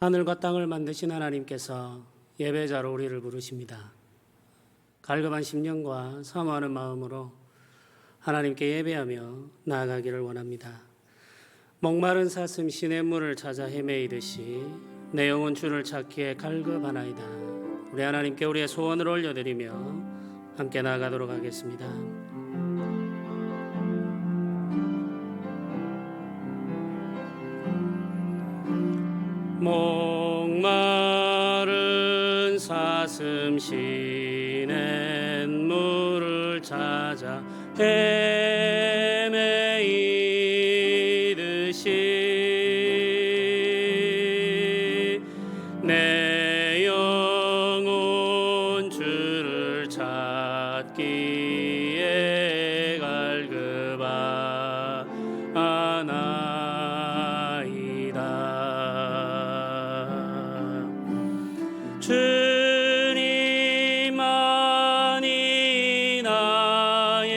하늘과 땅을 만드신 하나님께서 예배자로 우리를 부르십니다. 갈급한 심령과 사모하는 마음으로 하나님께 예배하며 나아가기를 원합니다. 목마른 사슴 시냇물을 찾아 헤매이듯이 내 영혼 주를 찾기에 갈급하나이다. 우리 하나님께 우리의 소원을 올려드리며 함께 나아가도록 하겠습니다. 목마른 사슴 시냇물을 찾아 헤매이듯이 내 영혼 주를 찾기에 갈급하나이다. 주님만이 나의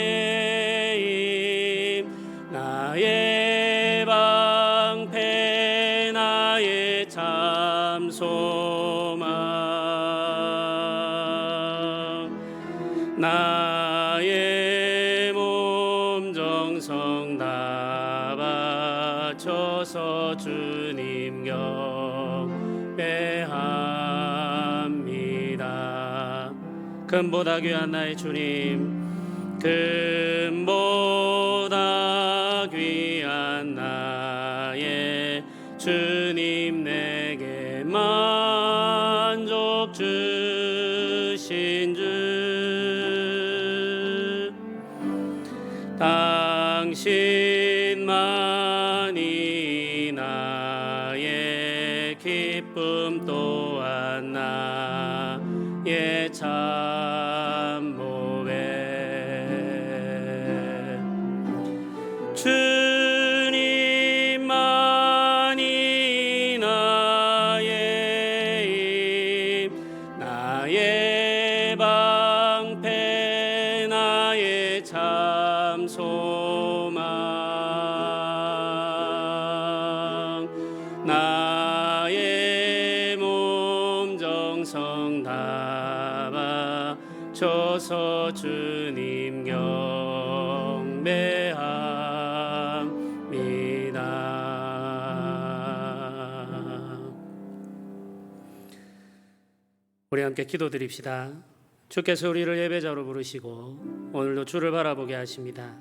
힘, 나의 방패, 나의 참 소망, 나의 몸 정성 다 바쳐서 주님 경배합니다. 금보다 귀한 나의 주님, 금보다 귀한 나의 주님, 내게 만족 주신 주, 당신만이 나의 기쁨 또한 나의 참 보배. 주님만이 나의 힘, 나의 방패, 나의 참 소망, 나의 몸 정성 다 바쳐서 주님 경배합니다. 우리 함께 기도드립시다. 주께서 우리를 예배자로 부르시고 오늘도 주를 바라보게 하십니다.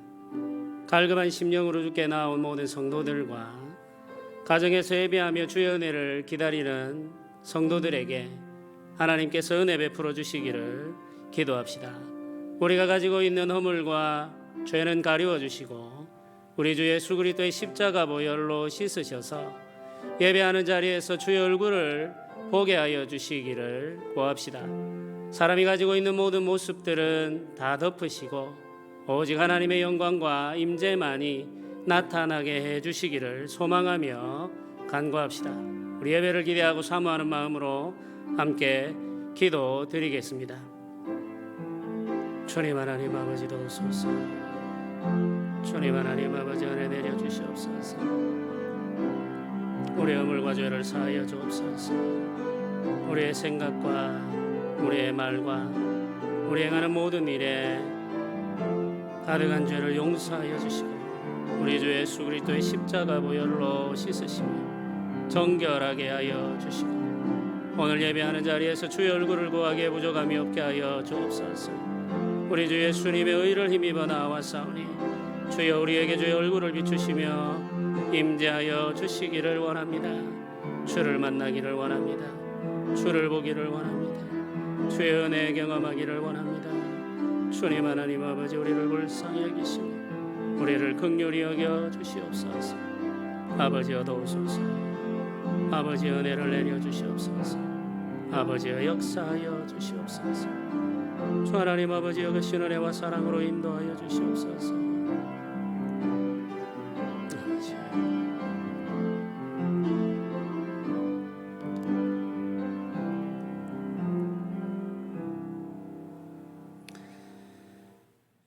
갈급한 심령으로 주께 나온 모든 성도들과 가정에서 예배하며 주의 은혜를 기다리는 성도들에게 하나님께서 은혜 베풀어 주시기를 기도합시다. 우리가 가지고 있는 허물과 죄는 가리워 주시고 우리 주 예수 그리스도의 십자가 보혈로 씻으셔서 예배하는 자리에서 주의 얼굴을 보게 하여 주시기를 구합시다. 사람이 가지고 있는 모든 모습들은 다 덮으시고 오직 하나님의 영광과 임재만이 나타나게 해 주시기를 소망하며 간구합시다. 우리 예배를 기대하고 사모하는 마음으로 함께 기도드리겠습니다. 주님 하나님 아버지 도우소서. 주님 하나님 아버지 은혜 내려 주시옵소서. 우리의 허물과 죄를 사하여 주옵소서. 우리의 생각과 우리의 말과 우리 행하는 모든 일에 가득한 죄를 용서하여 주시고 우리 주 예수 그리스도의 십자가 보혈로 씻으시며 정결하게 하여 주시고 오늘 예배하는 자리에서 주의 얼굴을 구하기에 부족함이 없게 하여 주옵소서. 우리 주 예수님의 의를 힘입어 나아왔사오니 주여 우리에게 주의 얼굴을 비추시며 임재하여 주시기를 원합니다. 주를 만나기를 원합니다. 주를 보기를 원합니다. 주의 은혜 경험하기를 원합니다. 주님 하나님 아버지, 우리를 불쌍히 여기시고 우리를 긍휼히 여겨 주시옵소서. 아버지여 도우소서. 아버지 은혜를 내려 주시옵소서. 아버지여 역사하여 주시옵소서. 주 하나님 아버지여 그 신은혜와 사랑으로 인도하여 주시옵소서. 아버지.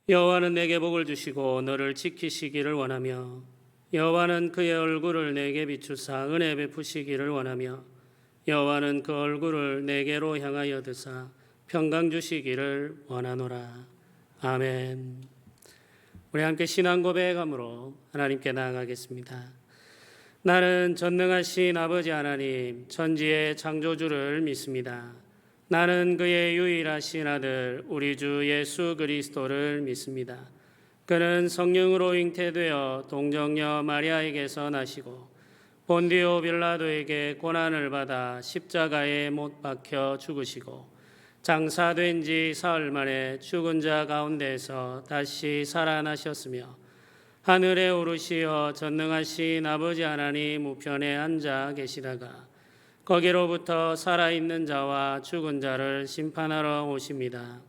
여호와는 내게 복을 주시고 너를 지키시기를 원하며 여호와는 그의 얼굴을 내게 비추사 은혜 베푸시기를 원하며 여호와는 그 얼굴을 내게로 향하여 드사 평강 주시기를 원하노라. 아멘. 우리 함께 신앙 고백함으로 하나님께 나아가겠습니다. 나는 전능하신 아버지 하나님 천지의 창조주를 믿습니다. 나는 그의 유일하신 아들 우리 주 예수 그리스도를 믿습니다. 그는 성령으로 잉태되어 동정녀 마리아에게서 나시고 본디오 빌라도에게 고난을 받아 십자가에 못 박혀 죽으시고 장사된 지 사흘 만에 죽은 자 가운데서 다시 살아나셨으며 하늘에 오르시어 전능하신 아버지 하나님 우편에 앉아 계시다가 거기로부터 살아있는 자와 죽은 자를 심판하러 오십니다.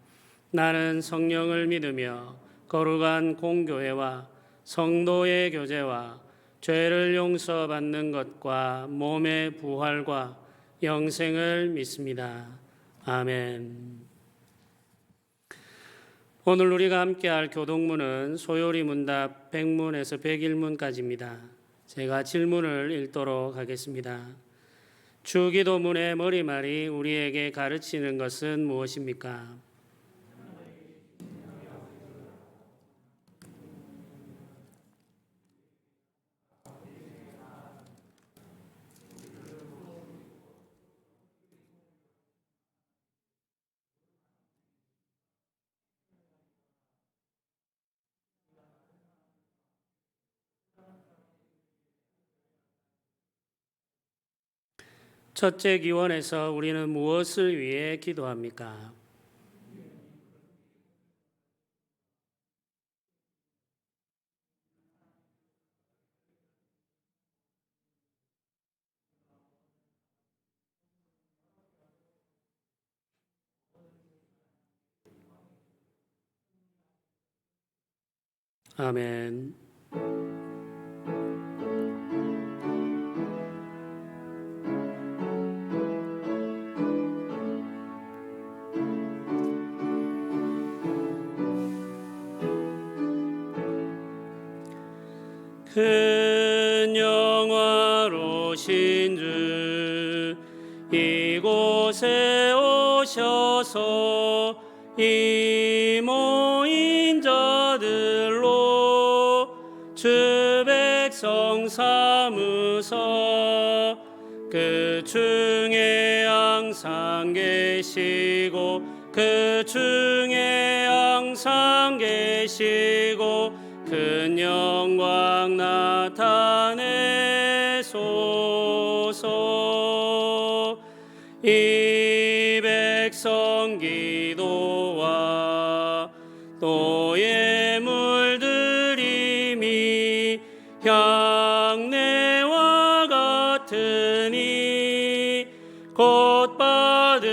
나는 성령을 믿으며 거룩한 공교회와 성도의 교제와 죄를 용서받는 것과 몸의 부활과 영생을 믿습니다. 아멘. 오늘 우리가 함께할 교독문은 소요리 문답 100문에서 101문까지입니다. 제가 질문을 읽도록 하겠습니다. 주기도문의 머리말이 우리에게 가르치는 것은 무엇입니까? 첫째 기원에서 우리는 무엇을 위해 기도합니까? 아멘. 큰 영화로신 주 이곳에 오셔서 이 모인 자들로 주 백성 삼으사 그 중에 항상 계시고 그 중에 항상 계시고 큰 영광 나타내소서. 이 백성 기도와 또 예물 드림이 향내와 같으니 곧 받으옵소서.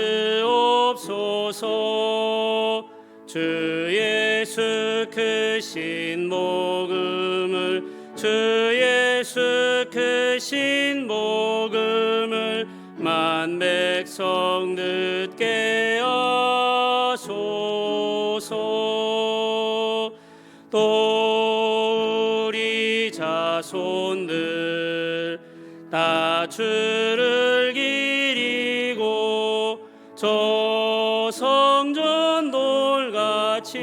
주 예수 크신 복음을 주 예수 크신 복음을 만 백성 듣게 하소서. 또 우리 자손들 다 주를 기리고 저 성전 돌같이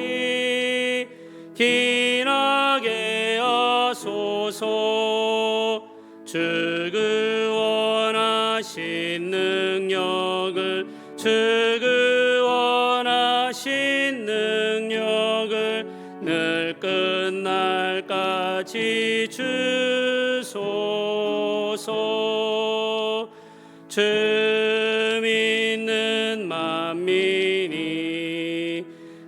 기나게 하소서. 주 그 원하신 능력을 주 그 원하신 능력을 늘 끝날까지 주소서. 주 믿는 만민이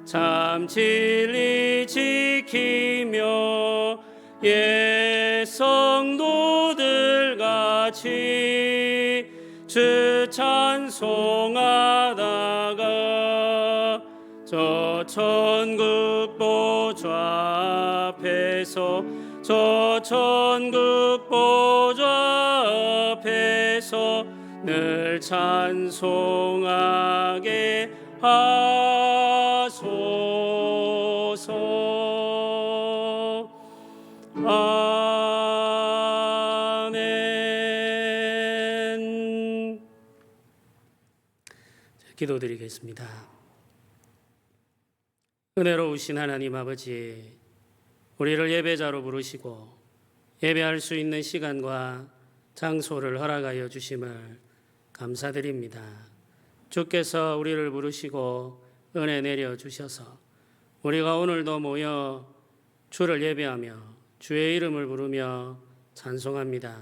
참 진리 지키며 옛 성도들 같이 주 찬송하다가 저 천국 보좌 앞에서 저 천국 보좌 앞에서 늘 찬송하게 하소서. 아멘. 기도드리겠습니다. 은혜로우신 하나님 아버지, 우리를 예배자로 부르시고 예배할 수 있는 시간과 장소를 허락하여 주심을 감사드립니다. 주께서 우리를 부르시고 은혜 내려 주셔서 우리가 오늘도 모여 주를 예배하며 주의 이름을 부르며 찬송합니다.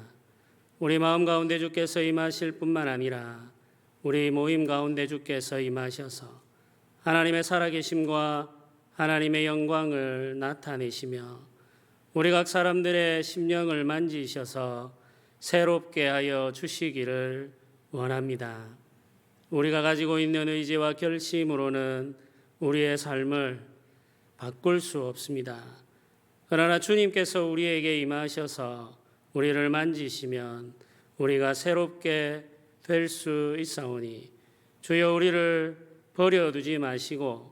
우리 마음 가운데 주께서 임하실 뿐만 아니라 우리 모임 가운데 주께서 임하셔서 하나님의 살아계심과 하나님의 영광을 나타내시며 우리 각 사람들의 심령을 만지셔서 새롭게 하여 주시기를 원합니다. 우리가 가지고 있는 의지와 결심으로는 우리의 삶을 바꿀 수 없습니다. 그러나 주님께서 우리에게 임하셔서 우리를 만지시면 우리가 새롭게 될 수 있사오니 주여 우리를 버려두지 마시고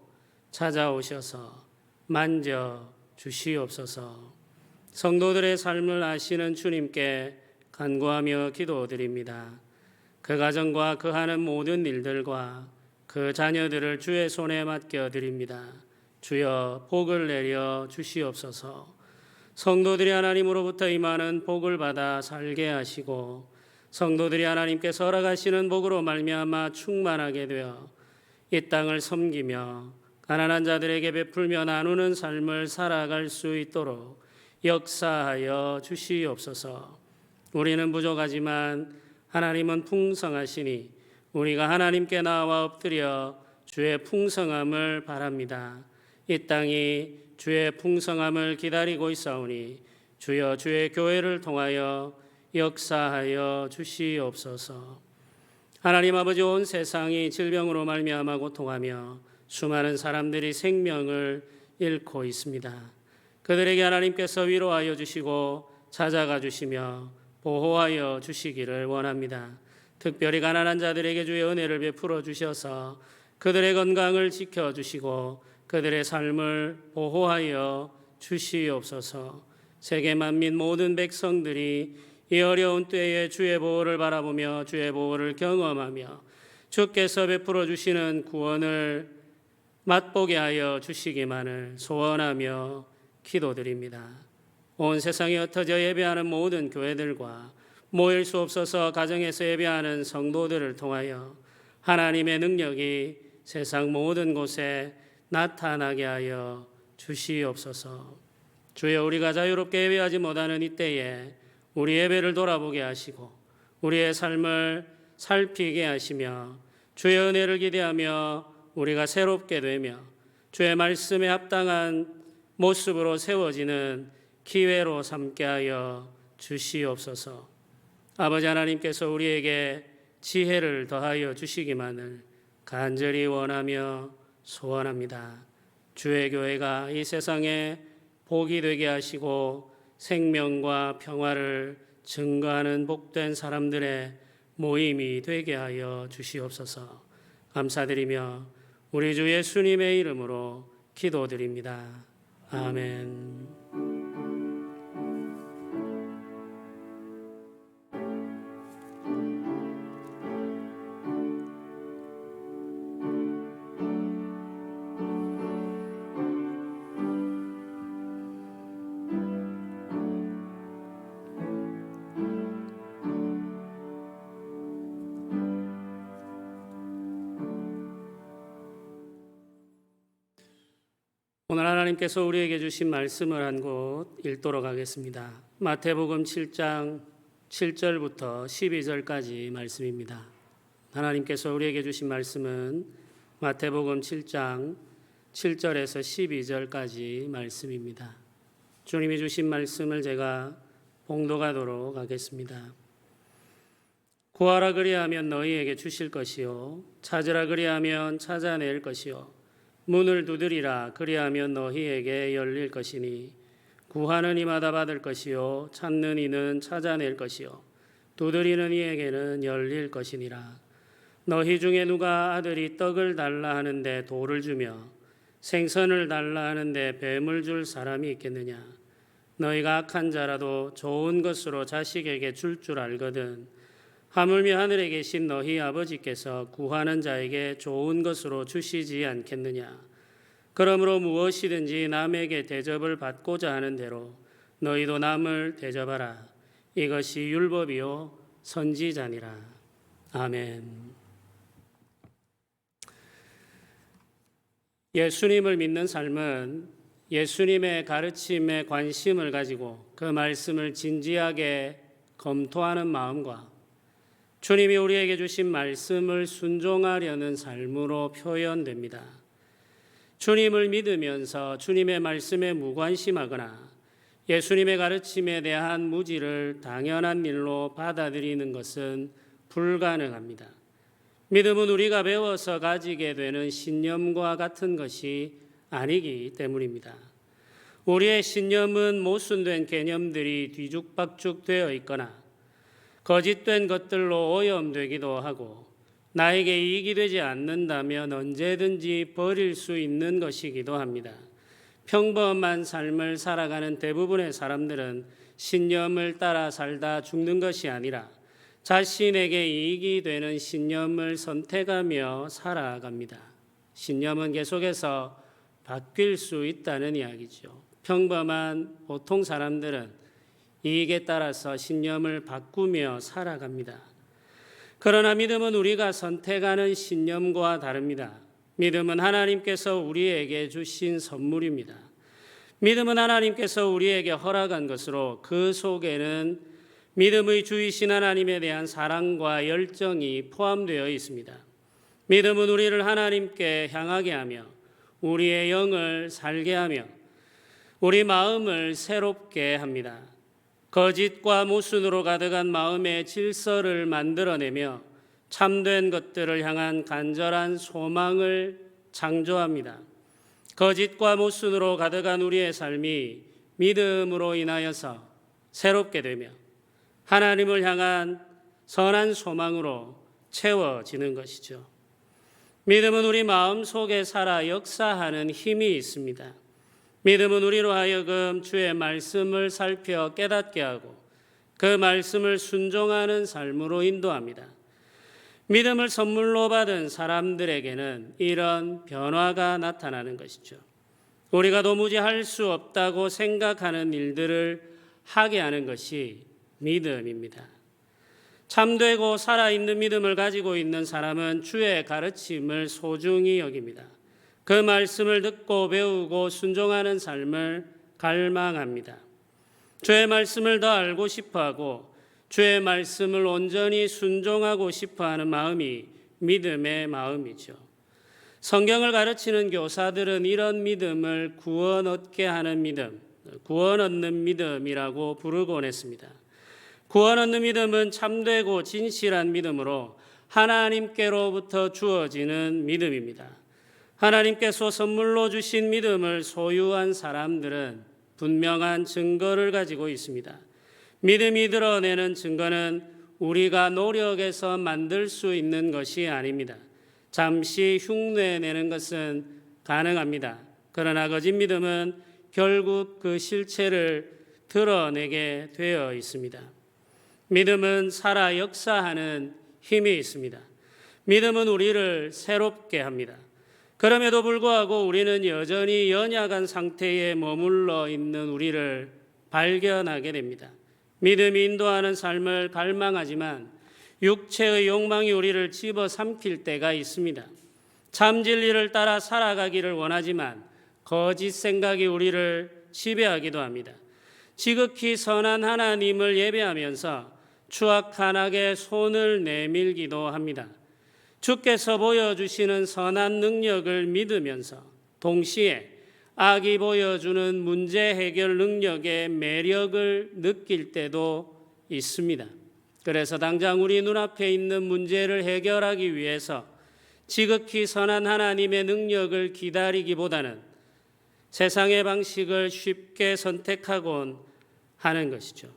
찾아오셔서 만져 주시옵소서. 성도들의 삶을 아시는 주님께 간구하며 기도드립니다. 그 가정과 그 하는 모든 일들과 그 자녀들을 주의 손에 맡겨드립니다. 주여 복을 내려 주시옵소서. 성도들이 하나님으로부터 임하는 복을 받아 살게 하시고 성도들이 하나님께서 허락하시는 복으로 말미암아 충만하게 되어 이 땅을 섬기며 가난한 자들에게 베풀며 나누는 삶을 살아갈 수 있도록 역사하여 주시옵소서. 우리는 부족하지만 하나님은 풍성하시니 우리가 하나님께 나와 엎드려 주의 풍성함을 바랍니다. 이 땅이 주의 풍성함을 기다리고 있사오니 주여 주의 교회를 통하여 역사하여 주시옵소서. 하나님 아버지, 온 세상이 질병으로 말미암아 고통하며 수많은 사람들이 생명을 잃고 있습니다. 그들에게 하나님께서 위로하여 주시고 찾아가 주시며 보호하여 주시기를 원합니다. 특별히 가난한 자들에게 주의 은혜를 베풀어 주셔서 그들의 건강을 지켜주시고 그들의 삶을 보호하여 주시옵소서. 세계 만민 모든 백성들이 이 어려운 때에 주의 보호를 바라보며 주의 보호를 경험하며 주께서 베풀어 주시는 구원을 맛보게 하여 주시기만을 소원하며 기도드립니다. 온 세상에 흩어져 예배하는 모든 교회들과 모일 수 없어서 가정에서 예배하는 성도들을 통하여 하나님의 능력이 세상 모든 곳에 나타나게 하여 주시옵소서. 주여, 우리가 자유롭게 예배하지 못하는 이때에 우리 예배를 돌아보게 하시고 우리의 삶을 살피게 하시며 주의 은혜를 기대하며 우리가 새롭게 되며 주의 말씀에 합당한 모습으로 세워지는 기회로 삼게 하여 주시옵소서. 아버지 하나님께서 우리에게 지혜를 더하여 주시기만을 간절히 원하며 소원합니다. 주의 교회가 이 세상에 복이 되게 하시고 생명과 평화를 증거하는 복된 사람들의 모임이 되게 하여 주시옵소서. 감사드리며 우리 주 예수님의 이름으로 기도드립니다. 아멘. 오늘 하나님께서 우리에게 주신 말씀을 한 곳 읽도록 하겠습니다. 마태복음 7장 7절부터 12절까지 말씀입니다. 하나님께서 우리에게 주신 말씀은 마태복음 7장 7절에서 12절까지 말씀입니다. 주님이 주신 말씀을 제가 봉독하도록 하겠습니다. 구하라 그리하면 너희에게 주실 것이요 찾으라 그리하면 찾아낼 것이요 문을 두드리라 그리하면 너희에게 열릴 것이니 구하는 이마다 받을 것이요 찾는 이는 찾아낼 것이요 두드리는 이에게는 열릴 것이니라. 너희 중에 누가 아들이 떡을 달라 하는데 돌을 주며 생선을 달라 하는데 뱀을 줄 사람이 있겠느냐. 너희가 악한 자라도 좋은 것으로 자식에게 줄 알거든 하물며 하늘에 계신 너희 아버지께서 구하는 자에게 좋은 것으로 주시지 않겠느냐. 그러므로 무엇이든지 남에게 대접을 받고자 하는 대로 너희도 남을 대접하라. 이것이 율법이요 선지자니라. 아멘. 예수님을 믿는 삶은 예수님의 가르침에 관심을 가지고 그 말씀을 진지하게 검토하는 마음과 주님이 우리에게 주신 말씀을 순종하려는 삶으로 표현됩니다. 주님을 믿으면서 주님의 말씀에 무관심하거나 예수님의 가르침에 대한 무지를 당연한 일로 받아들이는 것은 불가능합니다. 믿음은 우리가 배워서 가지게 되는 신념과 같은 것이 아니기 때문입니다. 우리의 신념은 모순된 개념들이 뒤죽박죽 되어 있거나 거짓된 것들로 오염되기도 하고 나에게 이익이 되지 않는다면 언제든지 버릴 수 있는 것이기도 합니다. 평범한 삶을 살아가는 대부분의 사람들은 신념을 따라 살다 죽는 것이 아니라 자신에게 이익이 되는 신념을 선택하며 살아갑니다. 신념은 계속해서 바뀔 수 있다는 이야기죠. 평범한 보통 사람들은 이익에 따라서 신념을 바꾸며 살아갑니다. 그러나 믿음은 우리가 선택하는 신념과 다릅니다. 믿음은 하나님께서 우리에게 주신 선물입니다. 믿음은 하나님께서 우리에게 허락한 것으로 그 속에는 믿음의 주이신 하나님에 대한 사랑과 열정이 포함되어 있습니다. 믿음은 우리를 하나님께 향하게 하며 우리의 영을 살게 하며 우리 마음을 새롭게 합니다. 거짓과 모순으로 가득한 마음의 질서를 만들어내며 참된 것들을 향한 간절한 소망을 창조합니다. 거짓과 모순으로 가득한 우리의 삶이 믿음으로 인하여서 새롭게 되며 하나님을 향한 선한 소망으로 채워지는 것이죠. 믿음은 우리 마음 속에 살아 역사하는 힘이 있습니다. 믿음은 우리로 하여금 주의 말씀을 살펴 깨닫게 하고 그 말씀을 순종하는 삶으로 인도합니다. 믿음을 선물로 받은 사람들에게는 이런 변화가 나타나는 것이죠. 우리가 도무지 할 수 없다고 생각하는 일들을 하게 하는 것이 믿음입니다. 참되고 살아있는 믿음을 가지고 있는 사람은 주의 가르침을 소중히 여깁니다. 그 말씀을 듣고 배우고 순종하는 삶을 갈망합니다. 주의 말씀을 더 알고 싶어하고 주의 말씀을 온전히 순종하고 싶어하는 마음이 믿음의 마음이죠. 성경을 가르치는 교사들은 이런 믿음을 구원 얻게 하는 믿음, 구원 얻는 믿음이라고 부르곤 했습니다. 구원 얻는 믿음은 참되고 진실한 믿음으로 하나님께로부터 주어지는 믿음입니다. 하나님께서 선물로 주신 믿음을 소유한 사람들은 분명한 증거를 가지고 있습니다. 믿음이 드러내는 증거는 우리가 노력해서 만들 수 있는 것이 아닙니다. 잠시 흉내내는 것은 가능합니다. 그러나 거짓 믿음은 결국 그 실체를 드러내게 되어 있습니다. 믿음은 살아 역사하는 힘이 있습니다. 믿음은 우리를 새롭게 합니다. 그럼에도 불구하고 우리는 여전히 연약한 상태에 머물러 있는 우리를 발견하게 됩니다. 믿음이 인도하는 삶을 갈망하지만 육체의 욕망이 우리를 집어삼킬 때가 있습니다. 참 진리를 따라 살아가기를 원하지만 거짓 생각이 우리를 지배하기도 합니다. 지극히 선한 하나님을 예배하면서 추악한 악에 손을 내밀기도 합니다. 주께서 보여주시는 선한 능력을 믿으면서 동시에 악이 보여주는 문제 해결 능력의 매력을 느낄 때도 있습니다. 그래서 당장 우리 눈앞에 있는 문제를 해결하기 위해서 지극히 선한 하나님의 능력을 기다리기보다는 세상의 방식을 쉽게 선택하곤 하는 것이죠.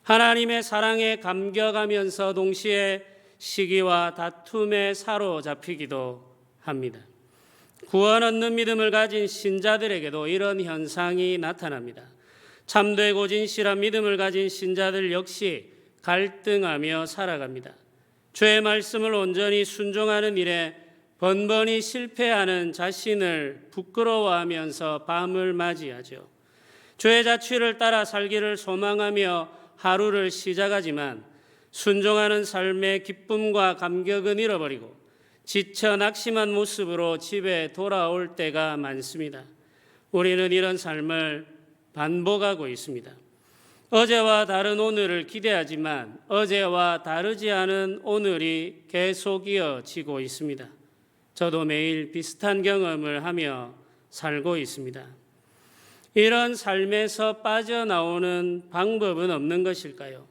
하나님의 사랑에 감격하면서 동시에 시기와 다툼에 사로잡히기도 합니다. 구원 얻는 믿음을 가진 신자들에게도 이런 현상이 나타납니다. 참되고 진실한 믿음을 가진 신자들 역시 갈등하며 살아갑니다. 주의 말씀을 온전히 순종하는 일에 번번이 실패하는 자신을 부끄러워하면서 밤을 맞이하죠. 주의 자취를 따라 살기를 소망하며 하루를 시작하지만 순종하는 삶의 기쁨과 감격은 잃어버리고 지쳐 낙심한 모습으로 집에 돌아올 때가 많습니다. 우리는 이런 삶을 반복하고 있습니다. 어제와 다른 오늘을 기대하지만 어제와 다르지 않은 오늘이 계속 이어지고 있습니다. 저도 매일 비슷한 경험을 하며 살고 있습니다. 이런 삶에서 빠져나오는 방법은 없는 것일까요?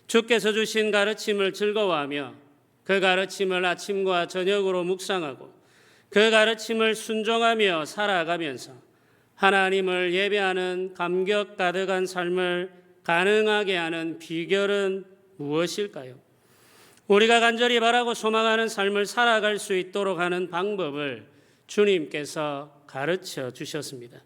주께서 주신 가르침을 즐거워하며 그 가르침을 아침과 저녁으로 묵상하고 그 가르침을 순종하며 살아가면서 하나님을 예배하는 감격 가득한 삶을 가능하게 하는 비결은 무엇일까요? 우리가 간절히 바라고 소망하는 삶을 살아갈 수 있도록 하는 방법을 주님께서 가르쳐 주셨습니다.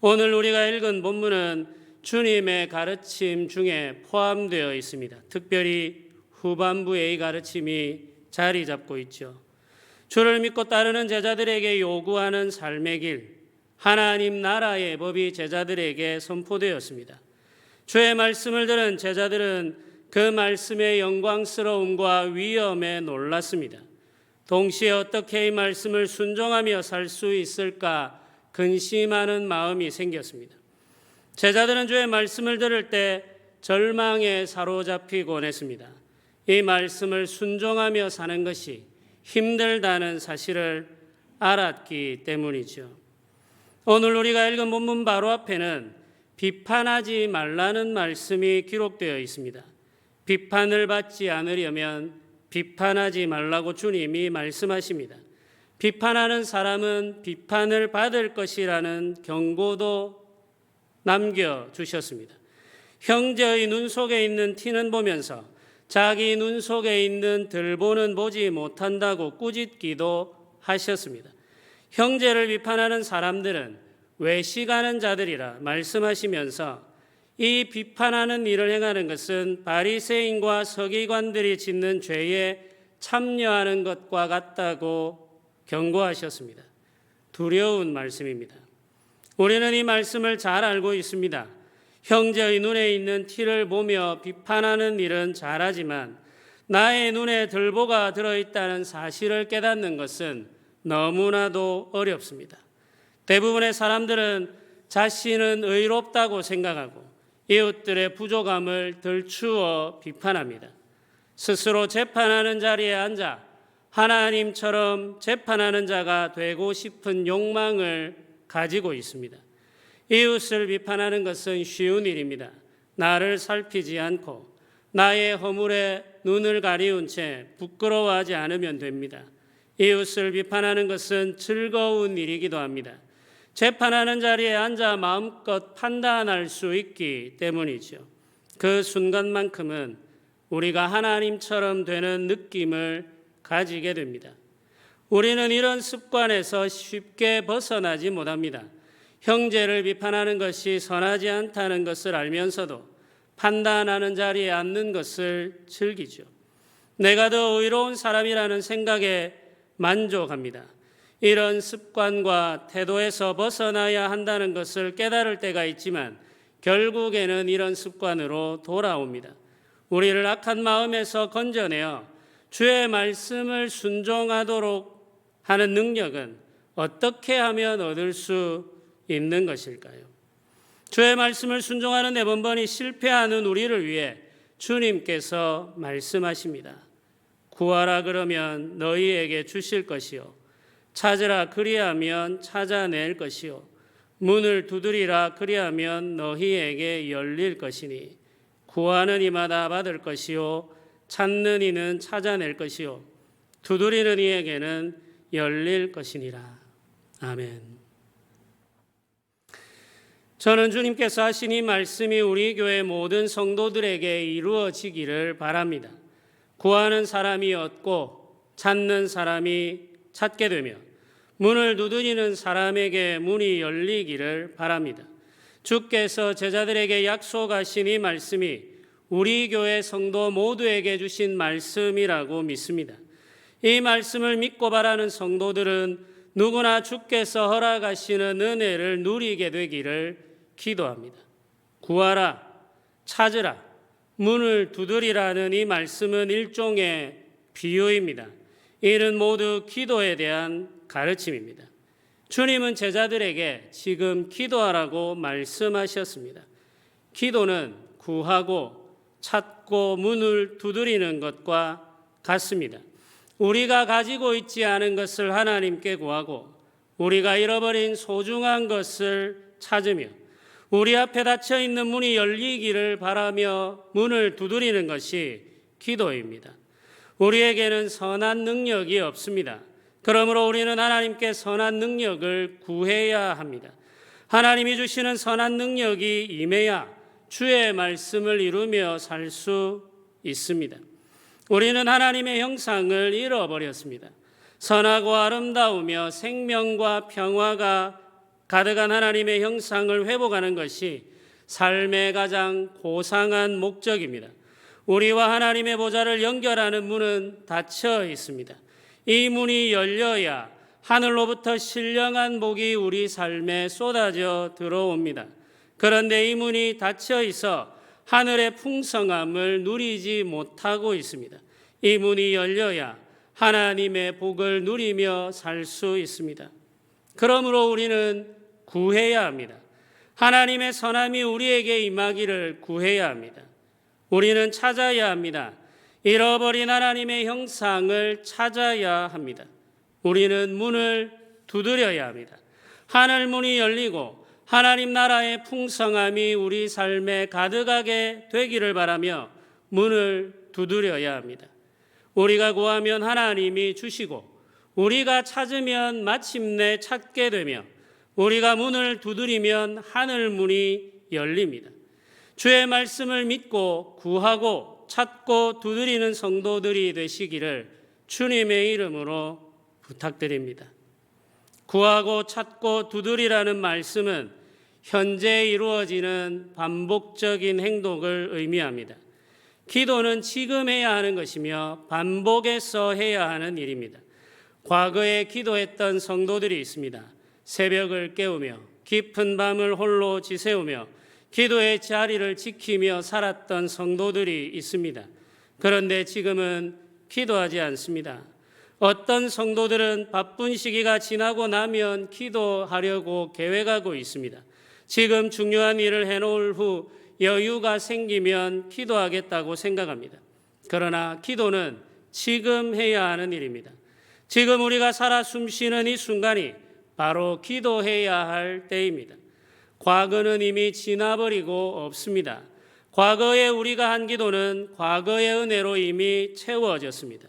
오늘 우리가 읽은 본문은 주님의 가르침 중에 포함되어 있습니다. 특별히 후반부의 이 가르침이 자리 잡고 있죠. 주를 믿고 따르는 제자들에게 요구하는 삶의 길, 하나님 나라의 법이 제자들에게 선포되었습니다. 주의 말씀을 들은 제자들은 그 말씀의 영광스러움과 위엄에 놀랐습니다. 동시에 어떻게 이 말씀을 순종하며 살 수 있을까 근심하는 마음이 생겼습니다. 제자들은 주의 말씀을 들을 때 절망에 사로잡히곤 했습니다. 이 말씀을 순종하며 사는 것이 힘들다는 사실을 알았기 때문이죠. 오늘 우리가 읽은 본문 바로 앞에는 비판하지 말라는 말씀이 기록되어 있습니다. 비판을 받지 않으려면 비판하지 말라고 주님이 말씀하십니다. 비판하는 사람은 비판을 받을 것이라는 경고도 남겨주셨습니다. 형제의 눈 속에 있는 티는 보면서 자기 눈 속에 있는 들보는 보지 못한다고 꾸짖기도 하셨습니다. 형제를 비판하는 사람들은 외식하는 자들이라 말씀하시면서 이 비판하는 일을 행하는 것은 바리새인과 서기관들이 짓는 죄에 참여하는 것과 같다고 경고하셨습니다. 두려운 말씀입니다. 우리는 이 말씀을 잘 알고 있습니다. 형제의 눈에 있는 티를 보며 비판하는 일은 잘하지만 나의 눈에 들보가 들어있다는 사실을 깨닫는 것은 너무나도 어렵습니다. 대부분의 사람들은 자신은 의롭다고 생각하고 이웃들의 부족함을 들추어 비판합니다. 스스로 재판하는 자리에 앉아 하나님처럼 재판하는 자가 되고 싶은 욕망을 가지고 있습니다. 이웃을 비판하는 것은 쉬운 일입니다. 나를 살피지 않고 나의 허물에 눈을 가리운 채 부끄러워하지 않으면 됩니다. 이웃을 비판하는 것은 즐거운 일이기도 합니다. 재판하는 자리에 앉아 마음껏 판단할 수 있기 때문이죠. 그 순간만큼은 우리가 하나님처럼 되는 느낌을 가지게 됩니다. 우리는 이런 습관에서 쉽게 벗어나지 못합니다. 형제를 비판하는 것이 선하지 않다는 것을 알면서도 판단하는 자리에 앉는 것을 즐기죠. 내가 더 의로운 사람이라는 생각에 만족합니다. 이런 습관과 태도에서 벗어나야 한다는 것을 깨달을 때가 있지만 결국에는 이런 습관으로 돌아옵니다. 우리를 악한 마음에서 건져내어 주의 말씀을 순종하도록 하는 능력은 어떻게 하면 얻을 수 있는 것일까요? 주의 말씀을 순종하는 데 번번이 실패하는 우리를 위해 주님께서 말씀하십니다. 구하라 그러면 너희에게 주실 것이요 찾으라 그리하면 찾아낼 것이요 문을 두드리라 그리하면 너희에게 열릴 것이니 구하는 이마다 받을 것이요 찾는 이는 찾아낼 것이요 두드리는 이에게는 열릴 것이니라. 아멘. 저는 주님께서 하신 이 말씀이 우리 교회 모든 성도들에게 이루어지기를 바랍니다. 구하는 사람이 얻고 찾는 사람이 찾게 되며 문을 두드리는 사람에게 문이 열리기를 바랍니다. 주께서 제자들에게 약속하신 이 말씀이 우리 교회 성도 모두에게 주신 말씀이라고 믿습니다. 이 말씀을 믿고 바라는 성도들은 누구나 주께서 허락하시는 은혜를 누리게 되기를 기도합니다. 구하라, 찾으라, 문을 두드리라는 이 말씀은 일종의 비유입니다. 이는 모두 기도에 대한 가르침입니다. 주님은 제자들에게 지금 기도하라고 말씀하셨습니다. 기도는 구하고 찾고 문을 두드리는 것과 같습니다. 우리가 가지고 있지 않은 것을 하나님께 구하고 우리가 잃어버린 소중한 것을 찾으며 우리 앞에 닫혀 있는 문이 열리기를 바라며 문을 두드리는 것이 기도입니다. 우리에게는 선한 능력이 없습니다. 그러므로 우리는 하나님께 선한 능력을 구해야 합니다. 하나님이 주시는 선한 능력이 임해야 주의 말씀을 이루며 살 수 있습니다. 우리는 하나님의 형상을 잃어버렸습니다. 선하고 아름다우며 생명과 평화가 가득한 하나님의 형상을 회복하는 것이 삶의 가장 고상한 목적입니다. 우리와 하나님의 보좌를 연결하는 문은 닫혀 있습니다. 이 문이 열려야 하늘로부터 신령한 복이 우리 삶에 쏟아져 들어옵니다. 그런데 이 문이 닫혀 있어 하늘의 풍성함을 누리지 못하고 있습니다. 이 문이 열려야 하나님의 복을 누리며 살 수 있습니다. 그러므로 우리는 구해야 합니다. 하나님의 선함이 우리에게 임하기를 구해야 합니다. 우리는 찾아야 합니다. 잃어버린 하나님의 형상을 찾아야 합니다. 우리는 문을 두드려야 합니다. 하늘 문이 열리고 하나님 나라의 풍성함이 우리 삶에 가득하게 되기를 바라며 문을 두드려야 합니다. 우리가 구하면 하나님이 주시고 우리가 찾으면 마침내 찾게 되며 우리가 문을 두드리면 하늘 문이 열립니다. 주의 말씀을 믿고 구하고 찾고 두드리는 성도들이 되시기를 주님의 이름으로 부탁드립니다. 구하고 찾고 두드리라는 말씀은 현재 이루어지는 반복적인 행동을 의미합니다. 기도는 지금 해야 하는 것이며 반복해서 해야 하는 일입니다. 과거에 기도했던 성도들이 있습니다. 새벽을 깨우며 깊은 밤을 홀로 지새우며 기도의 자리를 지키며 살았던 성도들이 있습니다. 그런데 지금은 기도하지 않습니다. 어떤 성도들은 바쁜 시기가 지나고 나면 기도하려고 계획하고 있습니다. 지금 중요한 일을 해놓을 후 여유가 생기면 기도하겠다고 생각합니다. 그러나 기도는 지금 해야 하는 일입니다. 지금 우리가 살아 숨쉬는 이 순간이 바로 기도해야 할 때입니다. 과거는 이미 지나버리고 없습니다. 과거에 우리가 한 기도는 과거의 은혜로 이미 채워졌습니다.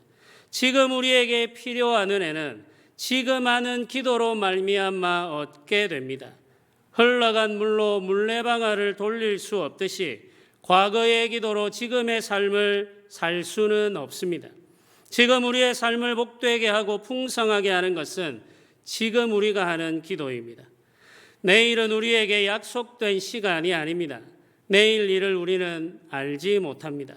지금 우리에게 필요한 은혜는 지금 하는 기도로 말미암아 얻게 됩니다. 흘러간 물로 물레방아를 돌릴 수 없듯이 과거의 기도로 지금의 삶을 살 수는 없습니다. 지금 우리의 삶을 복되게 하고 풍성하게 하는 것은 지금 우리가 하는 기도입니다. 내일은 우리에게 약속된 시간이 아닙니다. 내일 일을 우리는 알지 못합니다.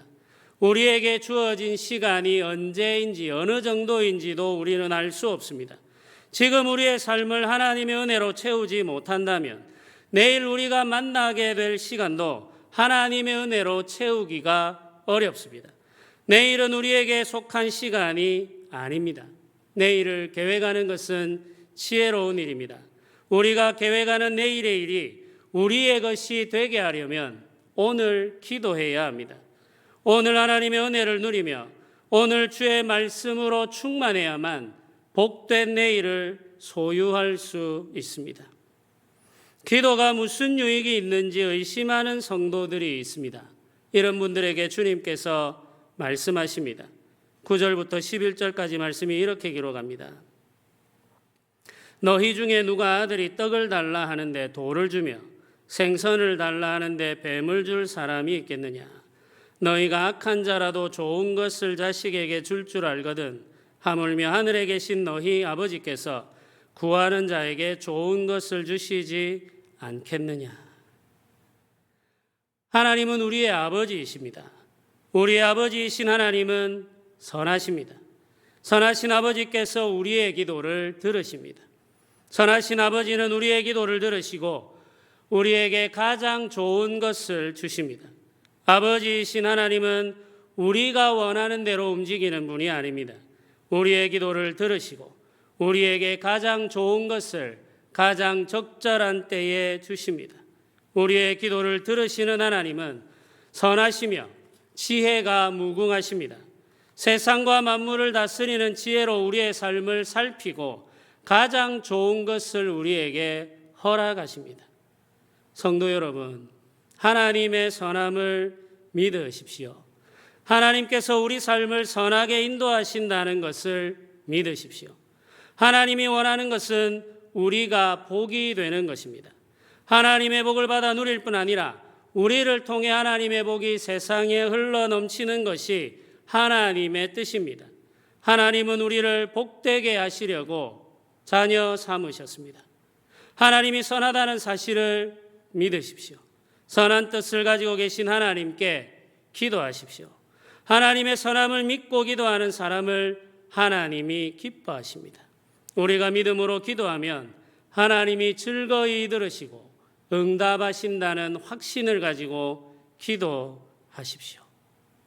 우리에게 주어진 시간이 언제인지 어느 정도인지도 우리는 알 수 없습니다. 지금 우리의 삶을 하나님의 은혜로 채우지 못한다면 내일 우리가 만나게 될 시간도 하나님의 은혜로 채우기가 어렵습니다. 내일은 우리에게 속한 시간이 아닙니다. 내일을 계획하는 것은 지혜로운 일입니다. 우리가 계획하는 내일의 일이 우리의 것이 되게 하려면 오늘 기도해야 합니다. 오늘 하나님의 은혜를 누리며 오늘 주의 말씀으로 충만해야만 복된 내일을 소유할 수 있습니다. 기도가 무슨 유익이 있는지 의심하는 성도들이 있습니다. 이런 분들에게 주님께서 말씀하십니다. 9절부터 11절까지 말씀이 이렇게 기록합니다. 너희 중에 누가 아들이 떡을 달라 하는데 돌을 주며 생선을 달라 하는데 뱀을 줄 사람이 있겠느냐? 너희가 악한 자라도 좋은 것을 자식에게 줄 줄 알거든 하물며 하늘에 계신 너희 아버지께서 구하는 자에게 좋은 것을 주시지 않겠느냐? 하나님은 우리의 아버지이십니다. 우리의 아버지이신 하나님은 선하십니다. 선하신 아버지께서 우리의 기도를 들으십니다. 선하신 아버지는 우리의 기도를 들으시고 우리에게 가장 좋은 것을 주십니다. 아버지이신 하나님은 우리가 원하는 대로 움직이는 분이 아닙니다. 우리의 기도를 들으시고 우리에게 가장 좋은 것을 가장 적절한 때에 주십니다. 우리의 기도를 들으시는 하나님은 선하시며 지혜가 무궁하십니다. 세상과 만물을 다스리는 지혜로 우리의 삶을 살피고 가장 좋은 것을 우리에게 허락하십니다. 성도 여러분, 하나님의 선함을 믿으십시오. 하나님께서 우리 삶을 선하게 인도하신다는 것을 믿으십시오. 하나님이 원하는 것은 우리가 복이 되는 것입니다. 하나님의 복을 받아 누릴 뿐 아니라 우리를 통해 하나님의 복이 세상에 흘러 넘치는 것이 하나님의 뜻입니다. 하나님은 우리를 복되게 하시려고 자녀 삼으셨습니다. 하나님이 선하다는 사실을 믿으십시오. 선한 뜻을 가지고 계신 하나님께 기도하십시오. 하나님의 선함을 믿고 기도하는 사람을 하나님이 기뻐하십니다. 우리가 믿음으로 기도하면 하나님이 즐거이 들으시고 응답하신다는 확신을 가지고 기도하십시오.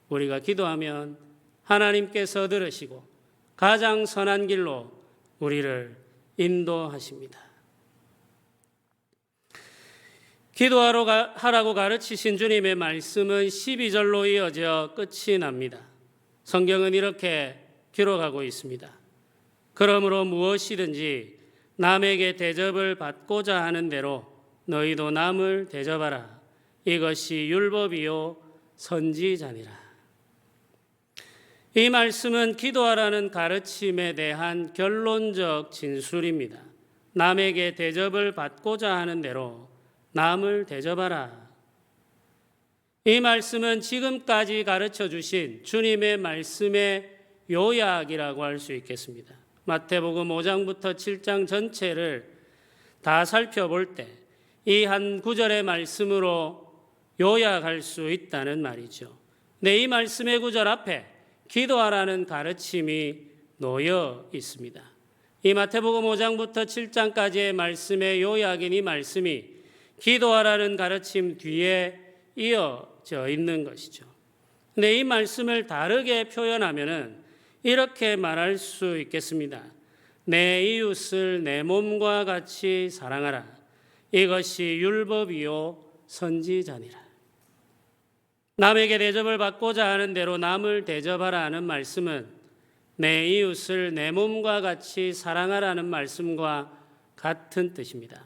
우리가 기도하면 하나님께서 들으시고 가장 선한 길로 우리를 인도하십니다. 기도하라고 가르치신 주님의 말씀은 12절로 이어져 끝이 납니다. 성경은 이렇게 기록하고 있습니다. 그러므로 무엇이든지 남에게 대접을 받고자 하는 대로 너희도 남을 대접하라. 이것이 율법이요 선지자니라. 이 말씀은 기도하라는 가르침에 대한 결론적 진술입니다. 남에게 대접을 받고자 하는 대로 남을 대접하라. 이 말씀은 지금까지 가르쳐 주신 주님의 말씀의 요약이라고 할 수 있겠습니다. 마태복음 5장부터 7장 전체를 다 살펴볼 때 이 한 구절의 말씀으로 요약할 수 있다는 말이죠. 네, 이 말씀의 구절 앞에 기도하라는 가르침이 놓여 있습니다. 이 마태복음 5장부터 7장까지의 말씀의 요약인 이 말씀이 기도하라는 가르침 뒤에 이어져 있는 것이죠. 근데 이 말씀을 다르게 표현하면은 이렇게 말할 수 있겠습니다. 내 이웃을 내 몸과 같이 사랑하라. 이것이 율법이요 선지자니라. 남에게 대접을 받고자 하는 대로 남을 대접하라 하는 말씀은 내 이웃을 내 몸과 같이 사랑하라는 말씀과 같은 뜻입니다.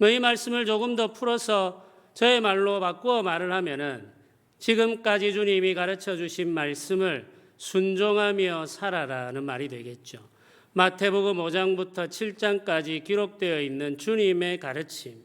이 말씀을 조금 더 풀어서 저의 말로 바꾸어 말을 하면은 지금까지 주님이 가르쳐 주신 말씀을 순종하며 살아라는 말이 되겠죠. 마태복음 5장부터 7장까지 기록되어 있는 주님의 가르침,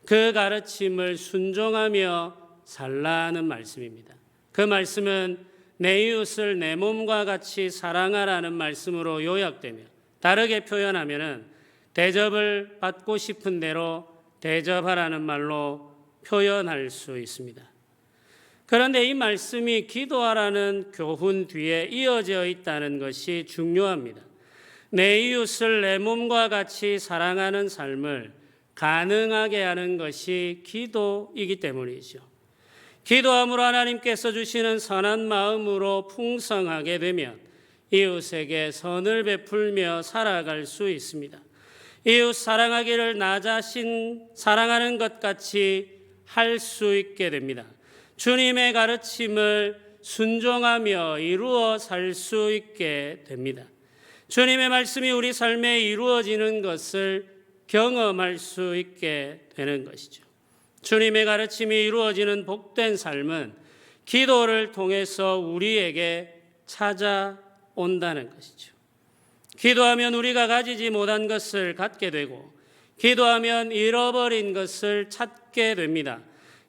그 가르침을 순종하며 살라는 말씀입니다. 그 말씀은 내 이웃을 내 몸과 같이 사랑하라는 말씀으로 요약되며 다르게 표현하면은 대접을 받고 싶은 대로 대접하라는 말로 표현할 수 있습니다. 그런데 이 말씀이 기도하라는 교훈 뒤에 이어져 있다는 것이 중요합니다. 내 이웃을 내 몸과 같이 사랑하는 삶을 가능하게 하는 것이 기도이기 때문이죠. 기도함으로 하나님께서 주시는 선한 마음으로 풍성하게 되면 이웃에게 선을 베풀며 살아갈 수 있습니다. 이웃 사랑하기를 나 자신 사랑하는 것 같이 할 수 있게 됩니다. 주님의 가르침을 순종하며 이루어 살 수 있게 됩니다. 주님의 말씀이 우리 삶에 이루어지는 것을 경험할 수 있게 되는 것이죠. 주님의 가르침이 이루어지는 복된 삶은 기도를 통해서 우리에게 찾아온다는 것이죠. 기도하면 우리가 가지지 못한 것을 갖게 되고, 기도하면 잃어버린 것을 찾게 됩니다.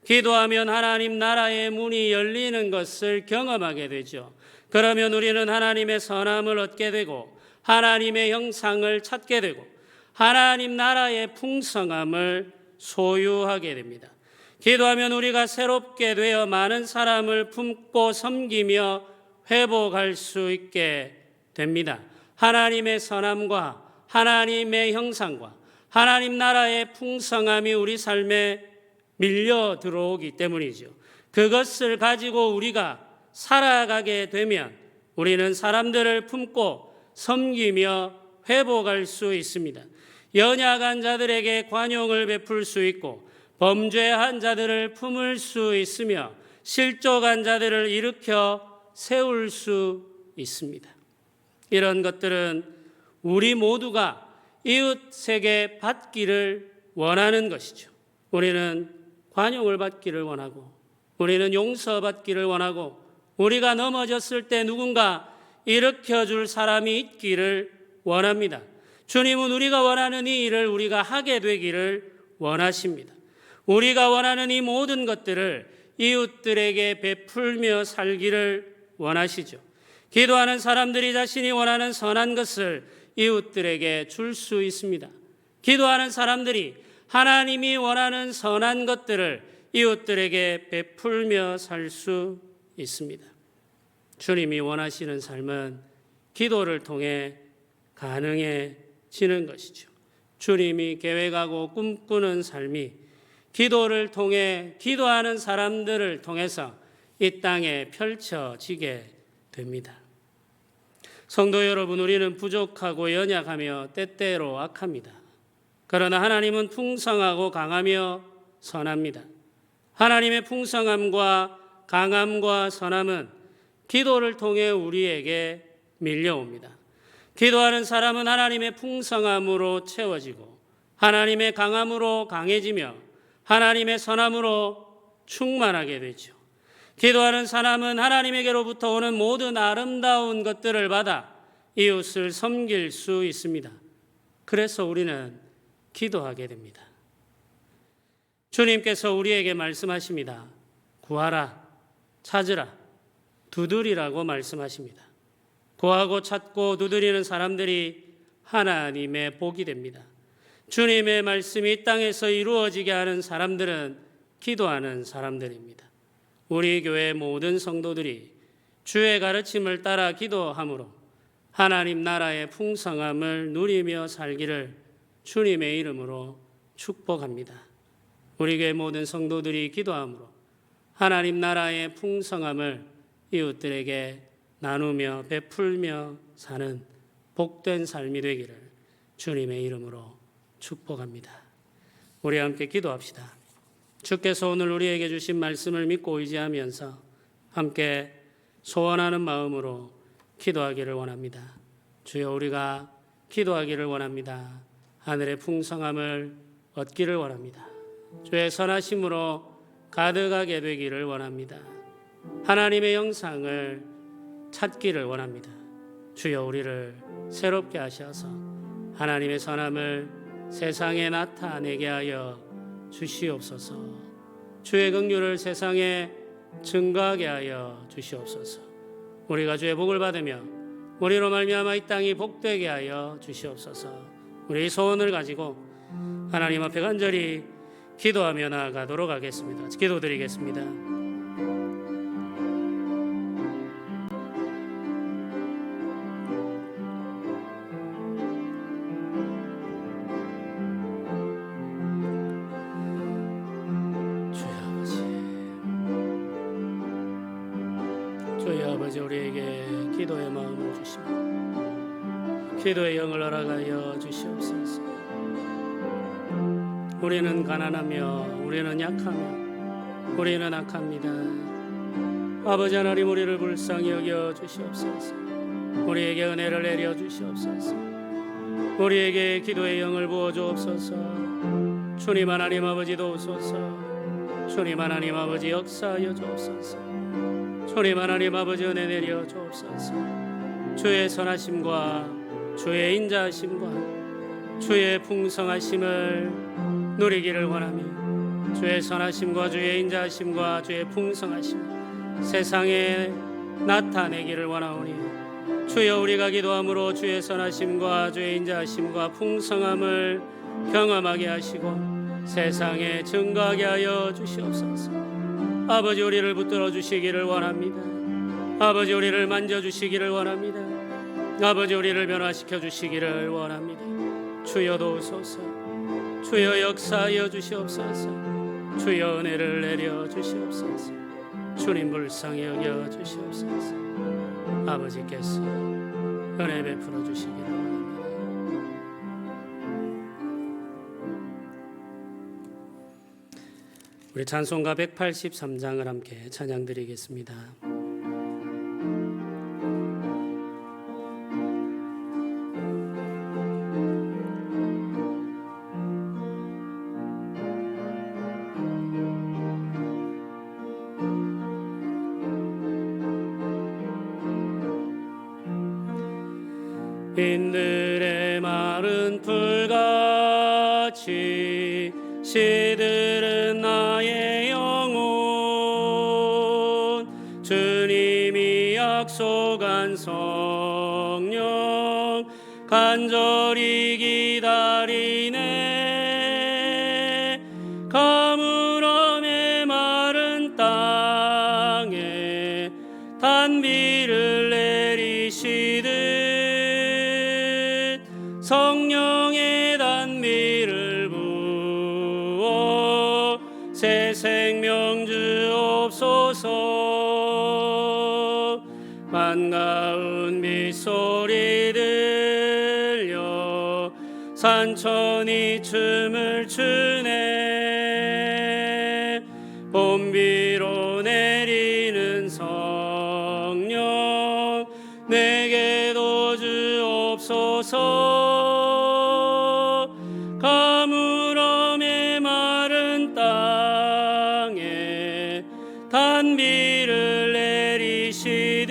기도하면 하나님 나라의 문이 열리는 것을 경험하게 되죠. 그러면 우리는 하나님의 선함을 얻게 되고 하나님의 형상을 찾게 되고 하나님 나라의 풍성함을 소유하게 됩니다. 기도하면 우리가 새롭게 되어 많은 사람을 품고 섬기며 회복할 수 있게 됩니다. 하나님의 선함과 하나님의 형상과 하나님 나라의 풍성함이 우리 삶에 밀려 들어오기 때문이죠. 그것을 가지고 우리가 살아가게 되면 우리는 사람들을 품고 섬기며 회복할 수 있습니다. 연약한 자들에게 관용을 베풀 수 있고 범죄한 자들을 품을 수 있으며 실족한 자들을 일으켜 세울 수 있습니다. 이런 것들은 우리 모두가 이웃에게 받기를 원하는 것이죠. 우리는 관용을 받기를 원하고 우리는 용서받기를 원하고 우리가 넘어졌을 때 누군가 일으켜줄 사람이 있기를 원합니다. 주님은 우리가 원하는 이 일을 우리가 하게 되기를 원하십니다. 우리가 원하는 이 모든 것들을 이웃들에게 베풀며 살기를 원하시죠. 기도하는 사람들이 자신이 원하는 선한 것을 이웃들에게 줄 수 있습니다. 기도하는 사람들이 하나님이 원하는 선한 것들을 이웃들에게 베풀며 살 수 있습니다. 주님이 원하시는 삶은 기도를 통해 가능해지는 것이죠. 주님이 계획하고 꿈꾸는 삶이 기도를 통해 기도하는 사람들을 통해서 이 땅에 펼쳐지게 됩니다. 성도 여러분, 우리는 부족하고 연약하며 때때로 악합니다. 그러나 하나님은 풍성하고 강하며 선합니다. 하나님의 풍성함과 강함과 선함은 기도를 통해 우리에게 밀려옵니다. 기도하는 사람은 하나님의 풍성함으로 채워지고 하나님의 강함으로 강해지며 하나님의 선함으로 충만하게 되죠. 기도하는 사람은 하나님에게로부터 오는 모든 아름다운 것들을 받아 이웃을 섬길 수 있습니다. 그래서 우리는 기도하게 됩니다. 주님께서 우리에게 말씀하십니다. 구하라, 찾으라, 두드리라고 말씀하십니다. 구하고 찾고 두드리는 사람들이 하나님의 복이 됩니다. 주님의 말씀이 이 땅에서 이루어지게 하는 사람들은 기도하는 사람들입니다. 우리 교회 모든 성도들이 주의 가르침을 따라 기도함으로 하나님 나라의 풍성함을 누리며 살기를 주님의 이름으로 축복합니다. 우리 교회 모든 성도들이 기도함으로 하나님 나라의 풍성함을 이웃들에게 나누며 베풀며 사는 복된 삶이 되기를 주님의 이름으로 축복합니다. 우리 함께 기도합시다. 주께서 오늘 우리에게 주신 말씀을 믿고 의지하면서 함께 소원하는 마음으로 기도하기를 원합니다. 주여, 우리가 기도하기를 원합니다. 하늘의 풍성함을 얻기를 원합니다. 주의 선하심으로 가득하게 되기를 원합니다. 하나님의 영상을 찾기를 원합니다. 주여, 우리를 새롭게 하셔서 하나님의 선함을 세상에 나타내게 하여 주시옵소서. 주의 긍휼을 세상에 증거하게 하여 주시옵소서. 우리가 주의 복을 받으며 우리로 말미암아 이 땅이 복되게 하여 주시옵소서. 우리 소원을 가지고 하나님 앞에 간절히 기도하며 나아가도록 하겠습니다. 기도드리겠습니다. 주의 아버지, 우리에게 기도의 마음을 주시고 기도의 영을 허락하여 주시옵소서. 우리는 가난하며 우리는 약하며 우리는 악합니다. 아버지 하나님, 우리를 불쌍히 여겨 주시옵소서. 우리에게 은혜를 내려 주시옵소서. 우리에게 기도의 영을 부어 주옵소서. 주님 하나님 아버지 도우소서. 주님 하나님 아버지 역사하여 주옵소서. 주님 하나님 아버지 은혜 내려 주옵소서. 주의 선하심과 주의 인자하심과 주의 풍성하심을 누리기를 원하며 주의 선하심과 주의 인자하심과 주의 풍성하심 세상에 나타내기를 원하오니 주여, 우리가 기도함으로 주의 선하심과 주의 인자하심과 풍성함을 경험하게 하시고 세상에 증거하게 하여 주시옵소서. 아버지, 우리를 붙들어 주시기를 원합니다. 아버지, 우리를 만져주시기를 원합니다. 아버지, 우리를 변화시켜 주시기를 원합니다. 주여 도우소서. 주여 역사하여 주시옵소서. 주여 은혜를 내려 주시옵소서. 주님 불쌍히 여겨 주시옵소서. 아버지께서 은혜 베풀어 주시기를 원합니다. 우리 찬송가 183장을 함께 찬양드리겠습니다. 빈들의 마른 풀같이 시들은 나의 영혼, 주님이 약속한 성령 간절히 기다리네. 가물음에 마른 땅에 단비를 내리시듯 성령의 단비를 부어 새 생명 주옵소서. 반가운 빗소리 들려 산천이 춤을 추네. 봄비로 내리는 성령 내게도 주옵소서. 가물음에 마른 땅에 단비를 내리시듯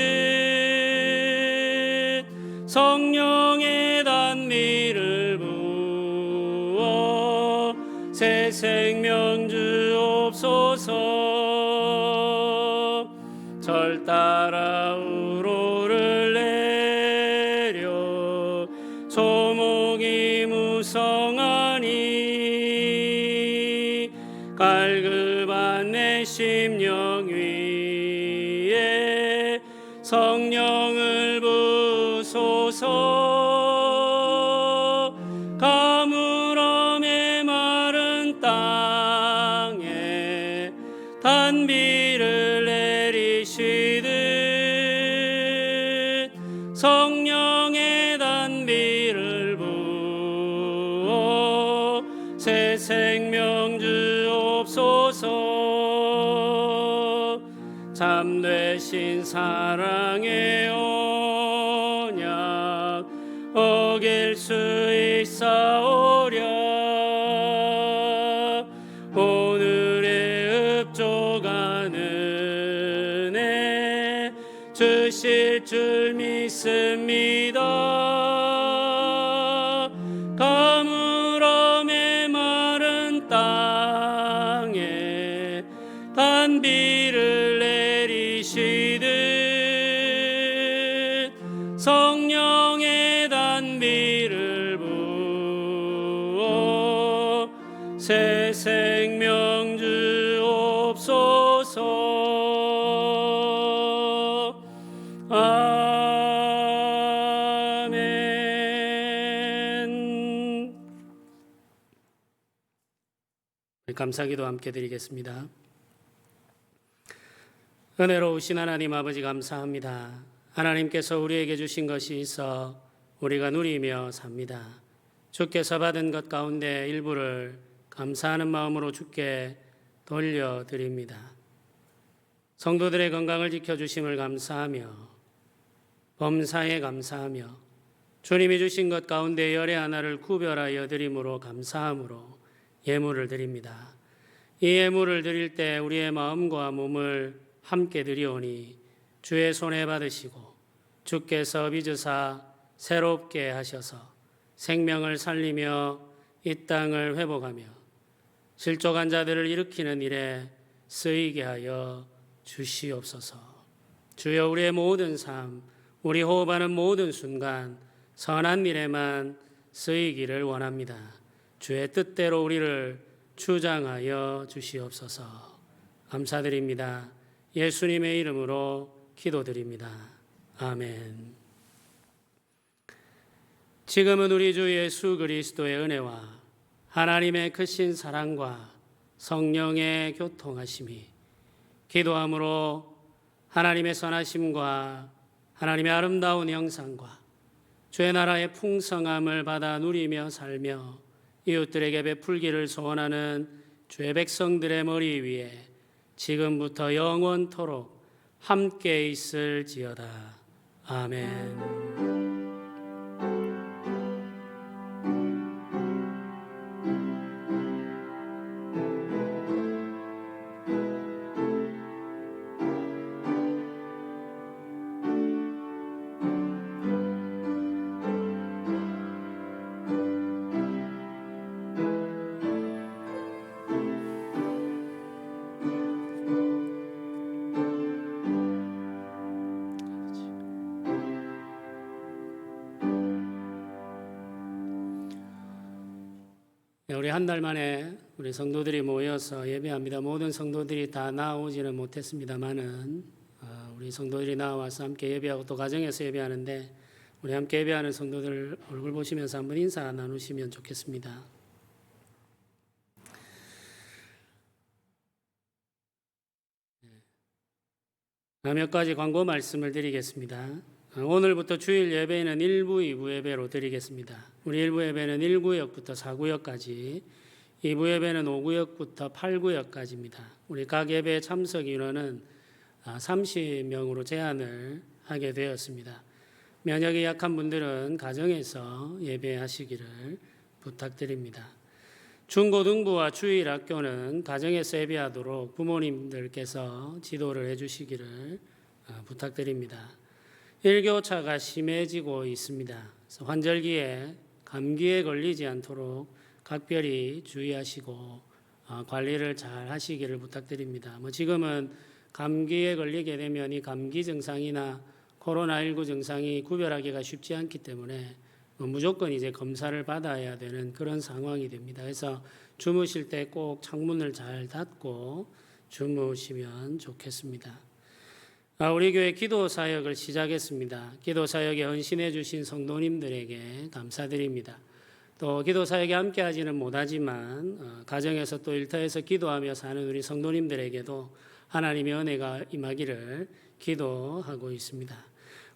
성령의 단비를 부어 새 생명 주옵소서. 절 따라 우로를 내려 소목이 무성하니 갈급한 내 심령 위에 성령을 부소서. 가물음에 마른 땅에 단비를 내리시듯 성령의 단비를 부어 새 생명 주옵소서. 참되신 사랑의 언약 어길 수 있사오랴. 오늘의 읍조가 은혜 주실 줄 믿습니다. 가물음에 마른 땅에 단비를 내리시듯 성령의 단비를 부어 새 생명 주옵소서. 아멘. 감사기도 함께 드리겠습니다. 은혜로우신 하나님 아버지 감사합니다. 하나님께서 우리에게 주신 것이 있어 우리가 누리며 삽니다. 주께서 받은 것 가운데 일부를 감사하는 마음으로 주께 돌려드립니다. 성도들의 건강을 지켜주심을 감사하며 범사에 감사하며 주님이 주신 것 가운데 열의 하나를 구별하여 드림으로 감사함으로 예물을 드립니다. 이 예물을 드릴 때 우리의 마음과 몸을 함께 드리오니 주의 손에 받으시고 주께서 빚으사 새롭게 하셔서 생명을 살리며 이 땅을 회복하며 실족한 자들을 일으키는 일에 쓰이게 하여 주시옵소서. 주여, 우리의 모든 삶, 우리 호흡하는 모든 순간 선한 일에만 쓰이기를 원합니다. 주의 뜻대로 우리를 주장하여 주시옵소서. 감사드립니다. 예수님의 이름으로 기도드립니다. 아멘. 지금은 우리 주 예수 그리스도의 은혜와 하나님의 크신 사랑과 성령의 교통하심이 기도함으로 하나님의 선하심과 하나님의 아름다운 형상과 주의 나라의 풍성함을 받아 누리며 살며 이웃들에게 베풀기를 소원하는 주의 백성들의 머리 위에 지금부터 영원토록 함께 있을지어다. 아멘. 우리 한 달 만에 우리 성도들이 모여서 예배합니다. 모든 성도들이 다 나오지는 못했습니다만은 우리 성도들이 나와서 함께 예배하고 또 가정에서 예배하는데 우리 함께 예배하는 성도들 얼굴 보시면서 한번 인사 나누시면 좋겠습니다. 몇 가지 광고 말씀을 드리겠습니다. 오늘부터 주일 예배는 1부, 2부 예배로 드리겠습니다. 우리 1부 예배는 1구역부터 4구역까지, 2부 예배는 5구역부터 8구역까지입니다. 우리 각 예배 참석 인원은 30명으로 제한을 하게 되었습니다. 면역이 약한 분들은 가정에서 예배하시기를 부탁드립니다. 중고등부와 주일학교는 가정에서 예배하도록 부모님들께서 지도를 해주시기를 부탁드립니다. 일교차가 심해지고 있습니다. 그래서 환절기에 감기에 걸리지 않도록 각별히 주의하시고 관리를 잘 하시기를 부탁드립니다. 지금은 감기에 걸리게 되면 이 감기 증상이나 코로나19 증상이 구별하기가 쉽지 않기 때문에 무조건 이제 검사를 받아야 되는 그런 상황이 됩니다. 그래서 주무실 때 꼭 창문을 잘 닫고 주무시면 좋겠습니다. 우리 교회 기도 사역을 시작했습니다. 기도 사역에 헌신해 주신 성도님들에게 감사드립니다. 또 기도 사역에 함께 하지는 못하지만 가정에서 또 일터에서 기도하며 사는 우리 성도님들에게도 하나님의 은혜가 임하기를 기도하고 있습니다.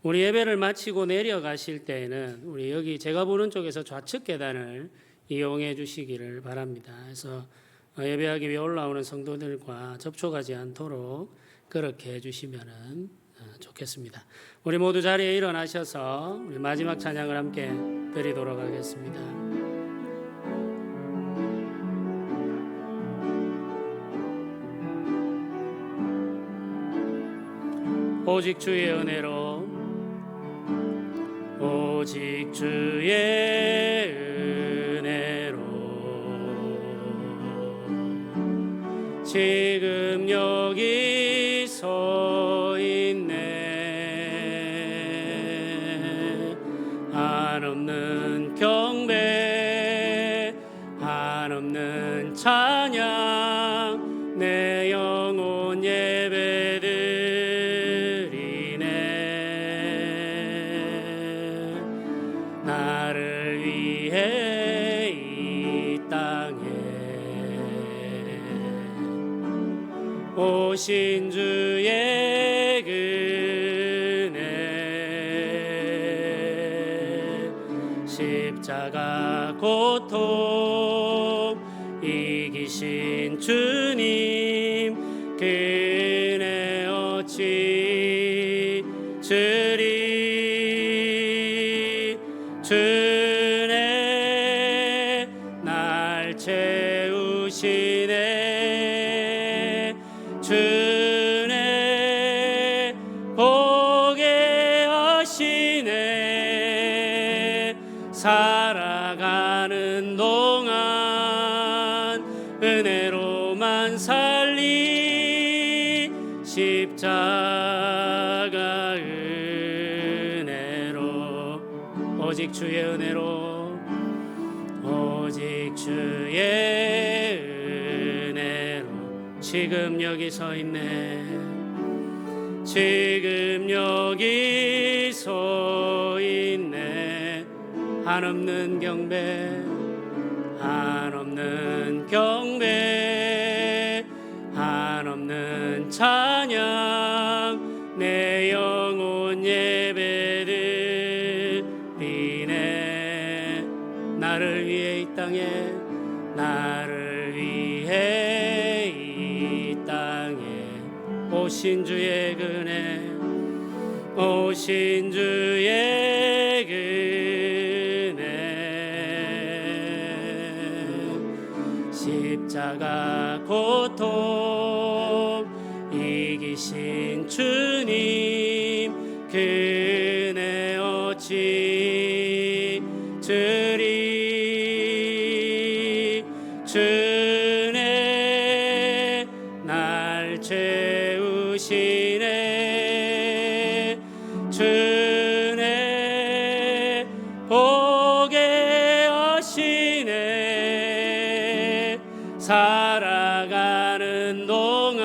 우리 예배를 마치고 내려가실 때에는 우리 여기 제가 보는 쪽에서 좌측 계단을 이용해 주시기를 바랍니다. 그래서 예배하기 위해 올라오는 성도들과 접촉하지 않도록 그렇게 해주시면 좋겠습니다. 우리 모두 자리에 일어나셔서 우리 마지막 찬양을 함께 드리도록 하겠습니다. 오직 주의 은혜로, 오직 주의 은혜로 지금 여기 서 있네. 한없는 경배, 한없는 찬양, 내 영혼 예배드리네. 나를 위해 이 땅에 오신 주의 십자가 고통 이기신 주님 그네 어찌 주리. 주네 날 채우시네. 주네 보게 하시네. 살아가는 동안 은혜로만 살리. 십자가 은혜로, 오직 주의 은혜로, 오직 주의 지금 여기 서 있네. 지금 여기 서 있네. 한없는 경배, 한없는 경배, 한없는 찬양, 내 영혼 예배드리네. 나를 위해 이 땅에, 나를 위해 이 땅에 오신 주의 은혜, 오신 주의 은혜. 십자가 고통 이기신 주님, 그 은혜 어찌 주리. 주네 날 채우시네. 주네 보게 하시네. 살아가는 동안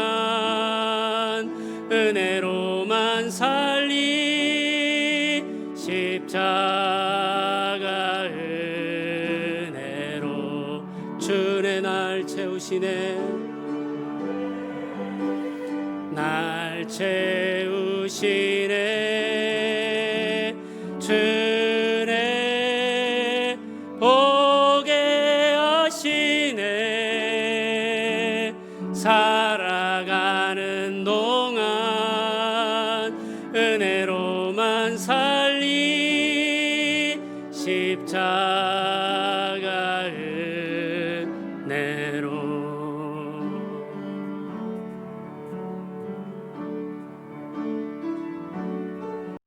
은혜로만 살리. 십자가 은혜로 주네 날 채우시네. 날 채우시네. 주네 보게 하시네. 살아가는 동안 은혜로만 살리. 십자가